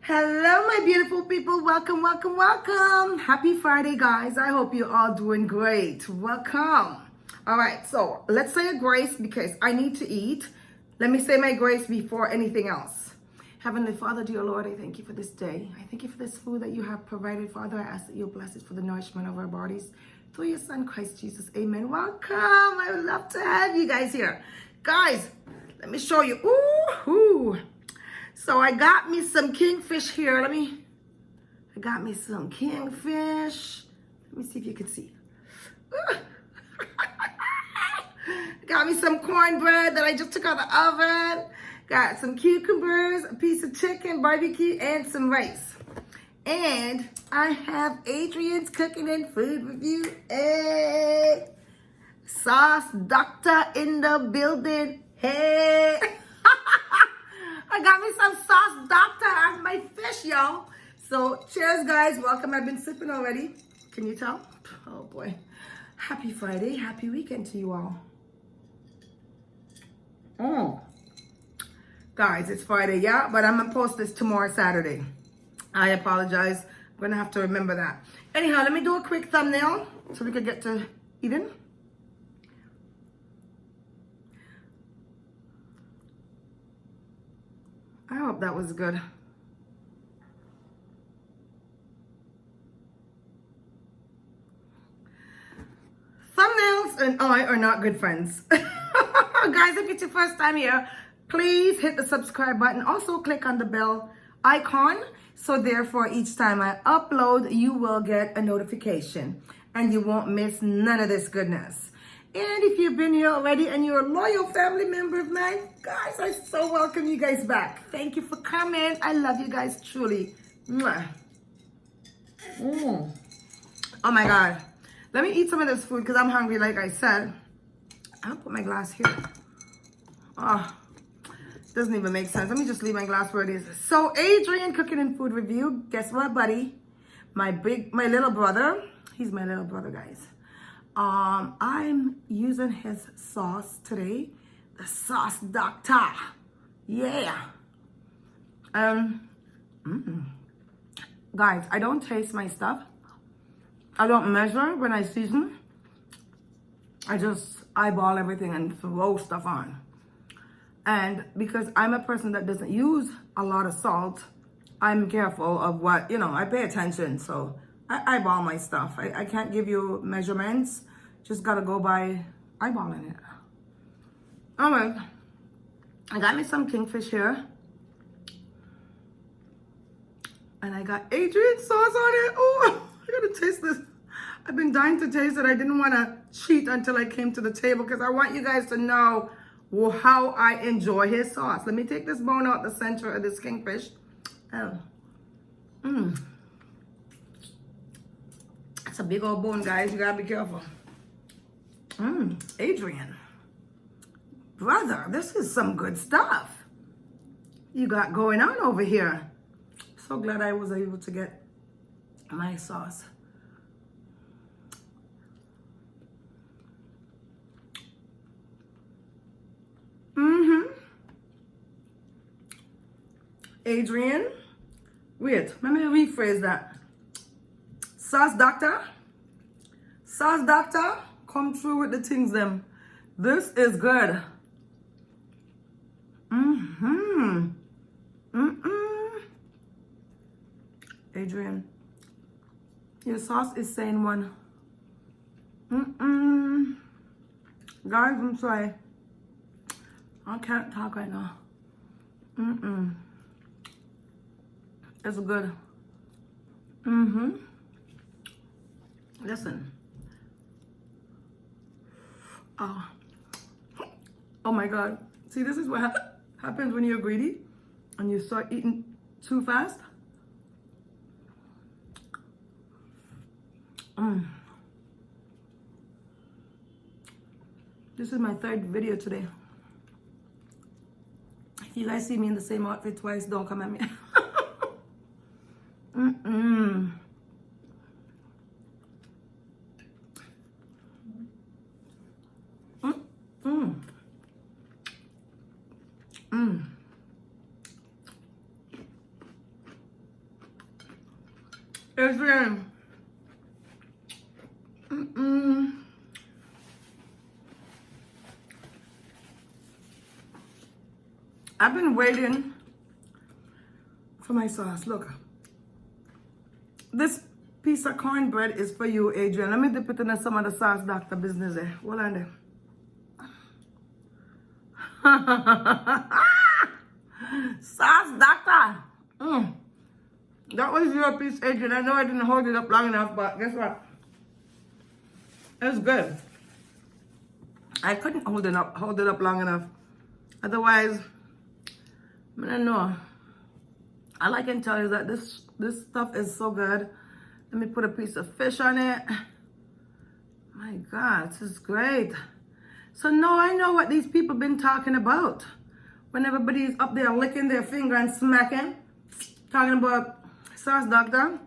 Hello, my beautiful people. Welcome, welcome, welcome. Happy Friday, guys. I hope you're all doing great. Welcome. All right, so let's say a grace because I need to eat. Let me say my grace before anything else. Heavenly Father, dear Lord, I thank you for this day. I thank you for this food that you have provided, Father. I ask that you bless it for the nourishment of our bodies. Through your Son, Christ Jesus. Amen. Welcome. I would love to have you guys here. Guys, let me show you. Ooh. So I got me some kingfish here. I got me some kingfish. Let me see if you can see. Got me some cornbread that I just took out of the oven. Got some cucumbers, a piece of chicken, barbecue, and some rice. And I have Adrian's cooking and food review. Hey, sauce Dackta in the building. Hey. I got me some sauce Dackta on my fish, y'all. So cheers, guys. Welcome. I've been sipping already. Can you tell? Oh, boy. Happy Friday. Happy weekend to you all. Guys, it's Friday, yeah? But I'm going to post this tomorrow, Saturday. I apologize. I'm going to have to remember that. Anyhow, let me do a quick thumbnail so we can get to eating. I hope that was good. Thumbnails and I are not good friends. Guys, if it's your first time here, please hit the subscribe button. Also, click on the bell icon. So therefore, each time I upload, you will get a notification. And you won't miss none of this goodness. And if you've been here already and you're a loyal family member of mine, guys, I so welcome you guys back. Thank you for coming. I love you guys truly. Mwah. Oh my God. Let me eat some of this food because I'm hungry, like I said. I'll put my glass here. Oh, doesn't even make sense. Let me just leave my glass where it is. So Adrian cooking and food review. Guess what, buddy? My little brother. He's my little brother, guys. I'm using his sauce today, the sauce Dackta. Yeah. Guys, I don't taste my stuff. I don't measure when I season. I just eyeball everything and throw stuff on. And because I'm a person that doesn't use a lot of salt, I'm careful of what, I pay attention. So I eyeball my stuff. I can't give you measurements. Just gotta go by eyeballing it. All right. I got me some kingfish here. And I got Adrian sauce on it. Oh, I gotta taste this. I've been dying to taste it. I didn't want to cheat until I came to the table because I want you guys to know how I enjoy his sauce. Let me take this bone out the center of this kingfish. It's a big old bone, guys. You gotta be careful. Adrian. Brother, this is some good stuff you got going on over here. So glad I was able to get my sauce. Adrian. Wait, let me rephrase that. Sauce Dackta. Sauce Dackta. Come through with the things them. This is good. Adrian, your sauce is saying one. Guys, I'm sorry. I can't talk right now. It's good. Listen. Oh my God. See, this is what happens when you're greedy and you start eating too fast. This is my third video today. If you guys see me in the same outfit twice, don't come at me. Adrian. I've been waiting for my sauce. Look. This piece of cornbread is for you, Adrian. Let me dip it in some of the sauce Dackta business there. Hold on there. Sauce Dackta. That was your piece, Adrian. I know I didn't hold it up long enough, but guess what? It's good. I couldn't hold it up long enough. Otherwise, I don't know. All I can tell you is that this stuff is so good. Let me put a piece of fish on it. My God, this is great. So now I know what these people been talking about. When everybody's up there licking their finger and smacking. Talking about sauce Dackta.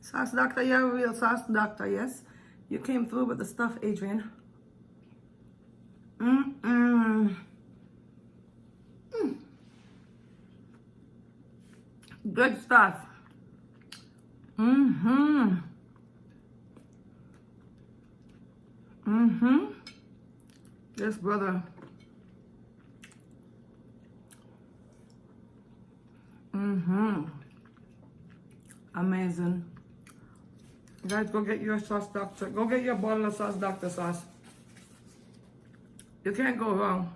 Sauce Dackta, yeah, real sauce Dackta, yes. You came through with the stuff, Adrian. Good stuff. Yes, brother. Amazing. Guys, go get your sauce Dackta. Go get your bottle of sauce Dackta sauce. You can't go wrong.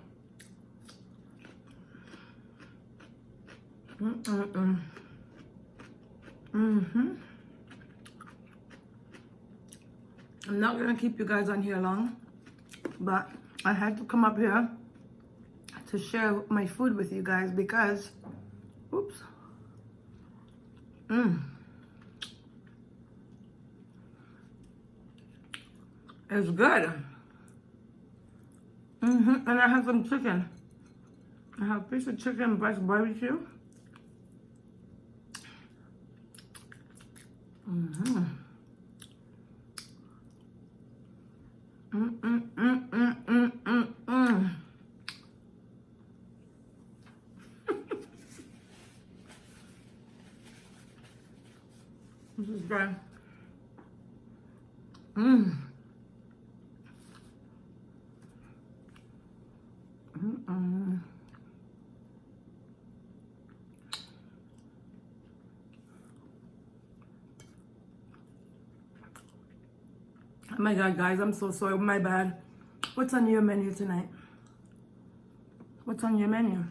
I'm not gonna keep you guys on here long, but I had to come up here to share my food with you guys because, oops. It's good. And I have some chicken. I have a piece of chicken breast barbecue. This is good. Oh my God, guys, I'm so sorry. My bad. What's on your menu tonight? What's on your menu?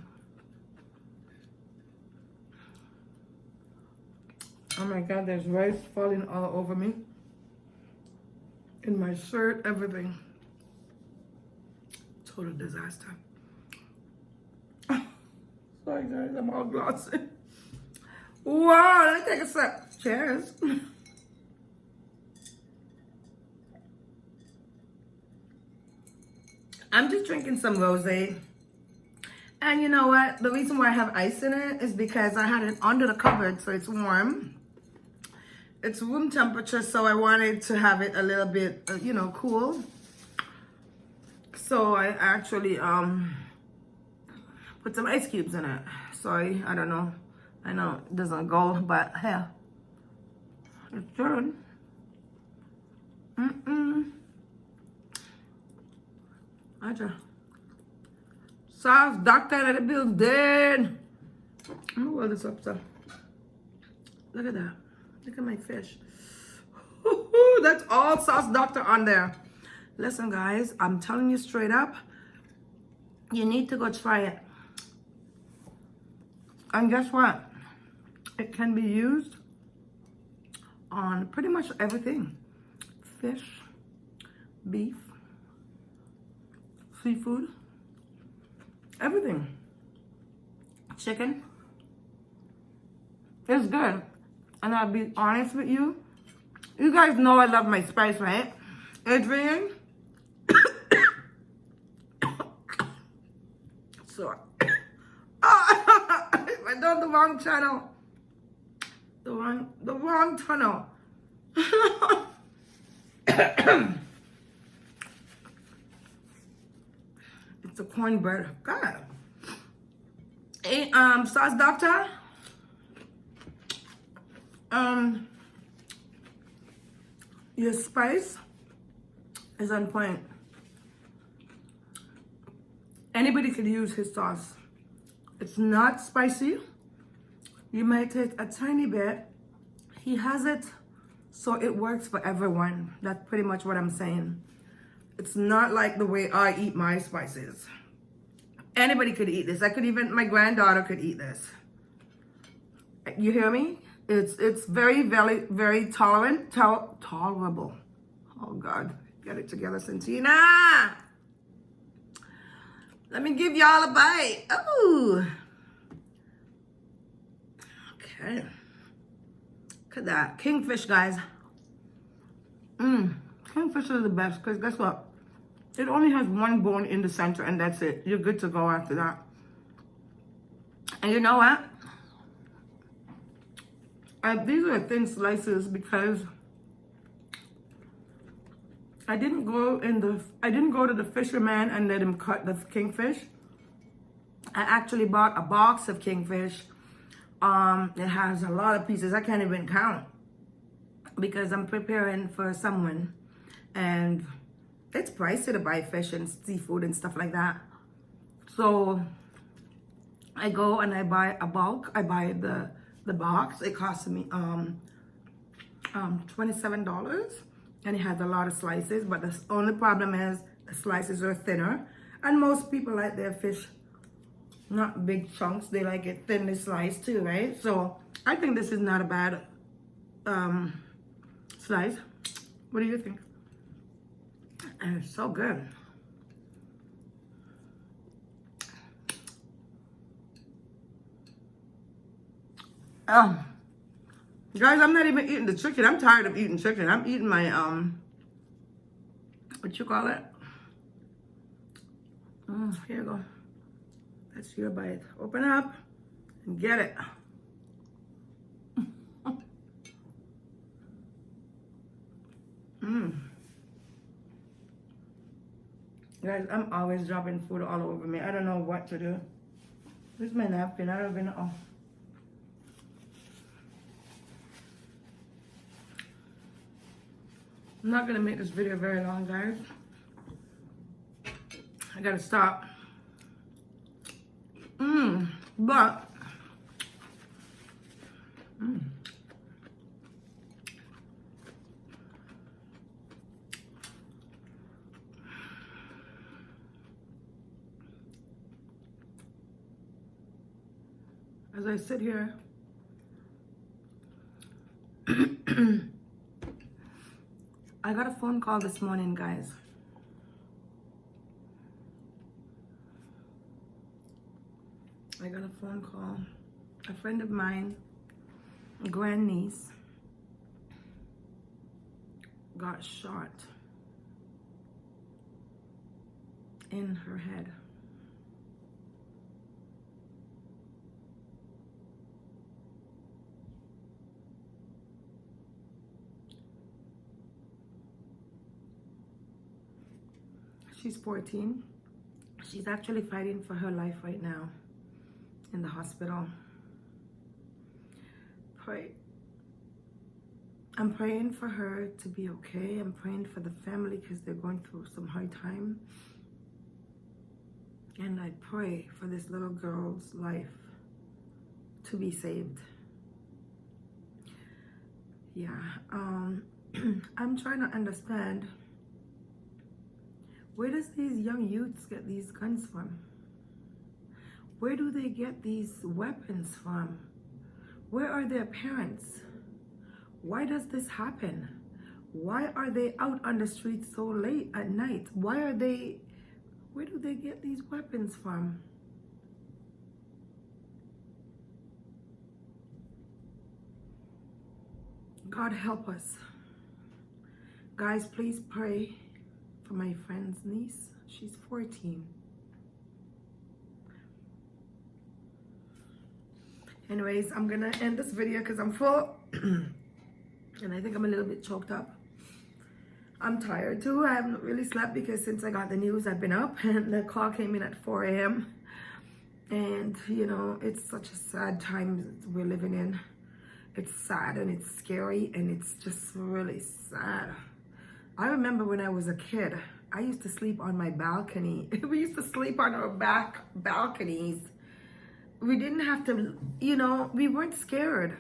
Oh my God, there's rice falling all over me. In my shirt, everything. Total disaster. Sorry guys, I'm all glossy. Wow, let me take a sip. Cheers. I'm just drinking some rosé. And you know what? The reason why I have ice in it is because I had it under the cupboard, so it's warm. It's room temperature, so I wanted to have it a little bit, you know, cool. So I actually put some ice cubes in it. Sorry, I don't know. I know it doesn't go, but hey, it's good. Aja. Sauce Dackta in the building. I'm gonna roll this up, so. Look at that. Look at my fish. That's all sauce Dackta on there. Listen, guys, I'm telling you straight up, you need to go try it. And guess what? It can be used on pretty much everything. Fish, beef, seafood, everything. Chicken. It's good. And I'll be honest with you. You guys know I love my spice, right? Adrian. Sorry. I went down the wrong channel. The wrong tunnel. It's a cornbread. God. Hey, sauce Dackta. Your spice is on point. Anybody could use his sauce. It's not spicy. You might take a tiny bit. He has it so it works for everyone. That's pretty much what I'm saying. It's not like the way I eat my spices. Anybody could eat this. My granddaughter could eat this. You hear me? It's very, very, very tolerable. Oh God, get it together, Santina. Let me give y'all a bite. Oh. Okay. Look at that. Kingfish, guys. Kingfish is the best because guess what? It only has one bone in the center and that's it. You're good to go after that. And you know what? These are thin slices because I didn't go to the fisherman and let him cut the kingfish. I actually bought a box of kingfish. It has a lot of pieces. I can't even count because I'm preparing for someone, and it's pricey to buy fish and seafood and stuff like that. So I go and I buy a bulk. I buy the box. It cost me $27, and it has a lot of slices. But the only problem is the slices are thinner, and most people like their fish not big chunks. They like it thinly sliced too, right? So I think this is not a bad slice. What do you think? And it's so good. Guys, I'm not even eating the chicken. I'm tired of eating chicken. I'm eating my what you call it? Here you go. That's your bite. Open up and get it. Guys, I'm always dropping food all over me. I don't know what to do. Where's my napkin? I don't even know. I'm not gonna make this video very long, guys. I gotta stop. But as I sit here, I got a phone call this morning, guys. I got a phone call. A friend of mine, grandniece, got shot in her head. She's 14. She's actually fighting for her life right now in the hospital. Pray. I'm praying for her to be okay. I'm praying for the family because they're going through some hard time. And I pray for this little girl's life to be saved. Yeah. I'm trying to understand, where does these young youths get these guns from? Where do they get these weapons from? Where are their parents? Why does this happen? Why are they out on the streets so late at night? Where do they get these weapons from? God help us. Guys, please pray for my friend's niece. She's 14. Anyways, I'm gonna end this video because I'm full and I think I'm a little bit choked up. I'm tired too. I haven't really slept because since I got the news, I've been up, and the call came in at 4 a.m. And you know, it's such a sad time we're living in. It's sad and it's scary and it's just really sad. I remember when I was a kid, I used to sleep on my balcony. We used to sleep on our back balconies. We didn't have to, you know, we weren't scared.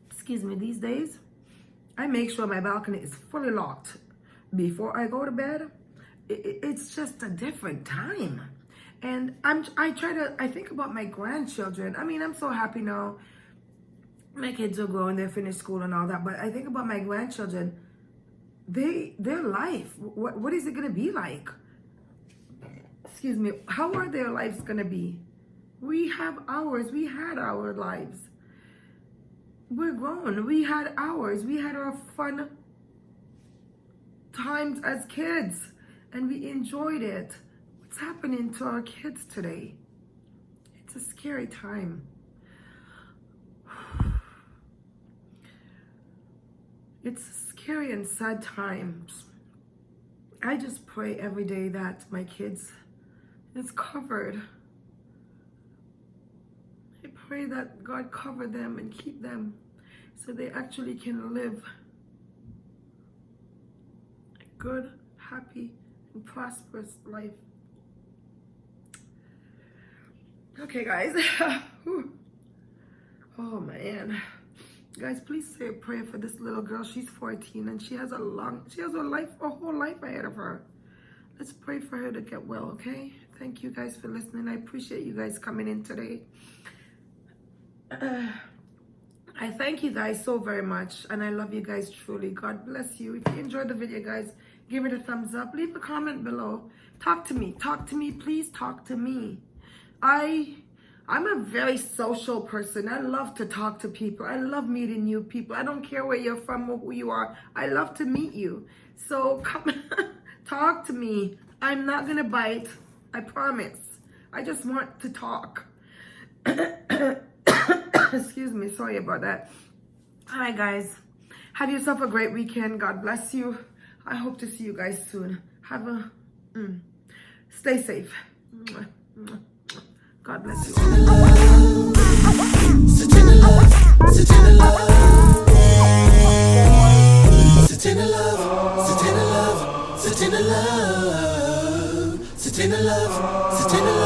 Excuse me, these days, I make sure my balcony is fully locked before I go to bed. It's just a different time. And I think about my grandchildren. I mean, I'm so happy now. My kids are grown, they're finished school and all that, but I think about my grandchildren, their life, what is it gonna be like? Excuse me, how are their lives gonna be? We have ours, we had our lives. We're grown, we had ours, we had our fun times as kids, and we enjoyed it. What's happening to our kids today? It's a scary time. It's scary and sad times. I just pray every day that my kids is covered. I pray that God cover them and keep them so they actually can live a good, happy, and prosperous life. Okay, guys. Oh, man. Guys, please say a prayer for this little girl. She's 14 and she has a whole life ahead of her. Let's pray for her to get well, okay? Thank you guys for listening. I appreciate you guys coming in today. I thank you guys so very much, and I love you guys truly. God bless you. If you enjoyed the video, guys, give it a thumbs up. Leave a comment below. Talk to me. Talk to me. Please talk to me. I'm a very social person. I love to talk to people. I love meeting new people. I don't care where you're from or who you are. I love to meet you. So come talk to me. I'm not gonna bite. I promise. I just want to talk. Excuse me. Sorry about that. All right, guys. Have yourself a great weekend. God bless you. I hope to see you guys soon. Have a stay safe. God bless you all. Sit in love, sit in love, sit in love, sit in love, sit in love, sit in love, sit in love.